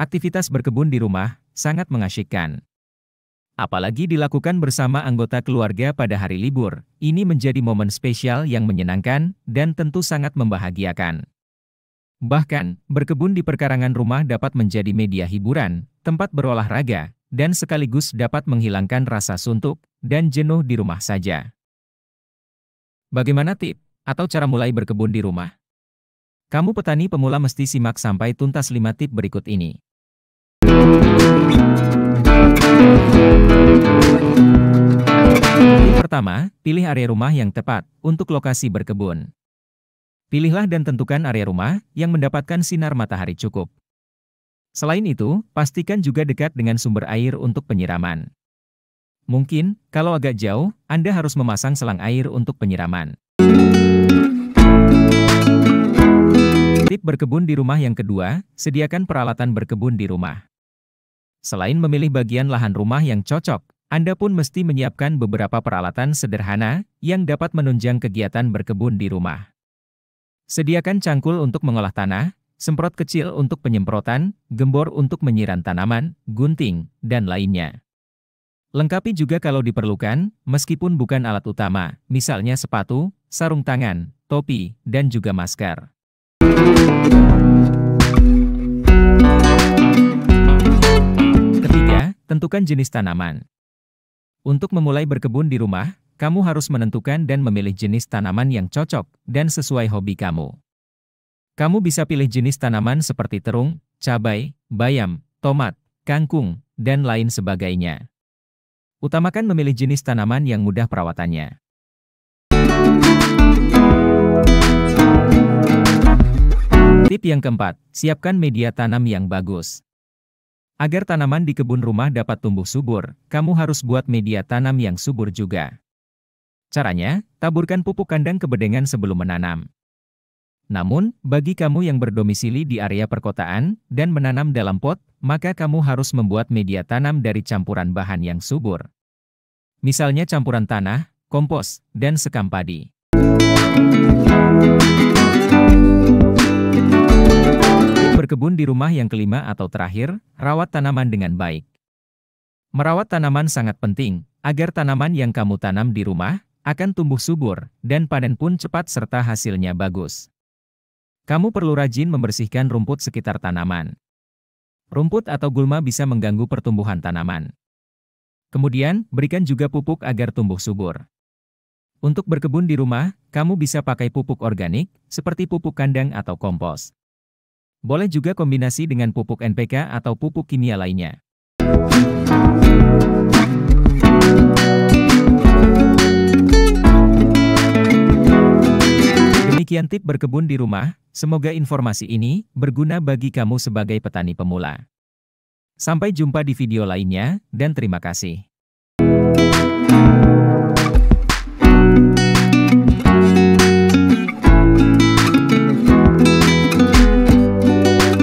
Aktivitas berkebun di rumah sangat mengasyikkan. Apalagi dilakukan bersama anggota keluarga pada hari libur, ini menjadi momen spesial yang menyenangkan dan tentu sangat membahagiakan. Bahkan, berkebun di perkarangan rumah dapat menjadi media hiburan, tempat berolahraga, dan sekaligus dapat menghilangkan rasa suntuk dan jenuh di rumah saja. Bagaimana tip atau cara mulai berkebun di rumah? Kamu petani pemula mesti simak sampai tuntas 5 tip berikut ini. Tip pertama, pilih area rumah yang tepat untuk lokasi berkebun. Pilihlah dan tentukan area rumah yang mendapatkan sinar matahari cukup. Selain itu, pastikan juga dekat dengan sumber air untuk penyiraman. Mungkin, kalau agak jauh, Anda harus memasang selang air untuk penyiraman. Tip berkebun di rumah yang kedua, sediakan peralatan berkebun di rumah. Selain memilih bagian lahan rumah yang cocok, Anda pun mesti menyiapkan beberapa peralatan sederhana yang dapat menunjang kegiatan berkebun di rumah. Sediakan cangkul untuk mengolah tanah, semprot kecil untuk penyemprotan, gembor untuk menyiram tanaman, gunting, dan lainnya. Lengkapi juga kalau diperlukan, meskipun bukan alat utama, misalnya sepatu, sarung tangan, topi, dan juga masker. Ketiga, tentukan jenis tanaman. Untuk memulai berkebun di rumah, kamu harus menentukan dan memilih jenis tanaman yang cocok dan sesuai hobi kamu. Kamu bisa pilih jenis tanaman seperti terung, cabai, bayam, tomat, kangkung, dan lain sebagainya. Utamakan memilih jenis tanaman yang mudah perawatannya. Tip yang keempat, siapkan media tanam yang bagus. Agar tanaman di kebun rumah dapat tumbuh subur, kamu harus buat media tanam yang subur juga. Caranya, taburkan pupuk kandang kebedengan sebelum menanam. Namun, bagi kamu yang berdomisili di area perkotaan dan menanam dalam pot, maka kamu harus membuat media tanam dari campuran bahan yang subur. Misalnya campuran tanah, kompos, dan sekam padi. Berkebun di rumah yang kelima atau terakhir, rawat tanaman dengan baik. Merawat tanaman sangat penting, agar tanaman yang kamu tanam di rumah akan tumbuh subur, dan panen pun cepat serta hasilnya bagus. Kamu perlu rajin membersihkan rumput sekitar tanaman. Rumput atau gulma bisa mengganggu pertumbuhan tanaman. Kemudian, berikan juga pupuk agar tumbuh subur. Untuk berkebun di rumah, kamu bisa pakai pupuk organik, seperti pupuk kandang atau kompos. Boleh juga kombinasi dengan pupuk NPK atau pupuk kimia lainnya. Demikian tip berkebun di rumah, semoga informasi ini berguna bagi kamu sebagai petani pemula. Sampai jumpa di video lainnya, dan terima kasih.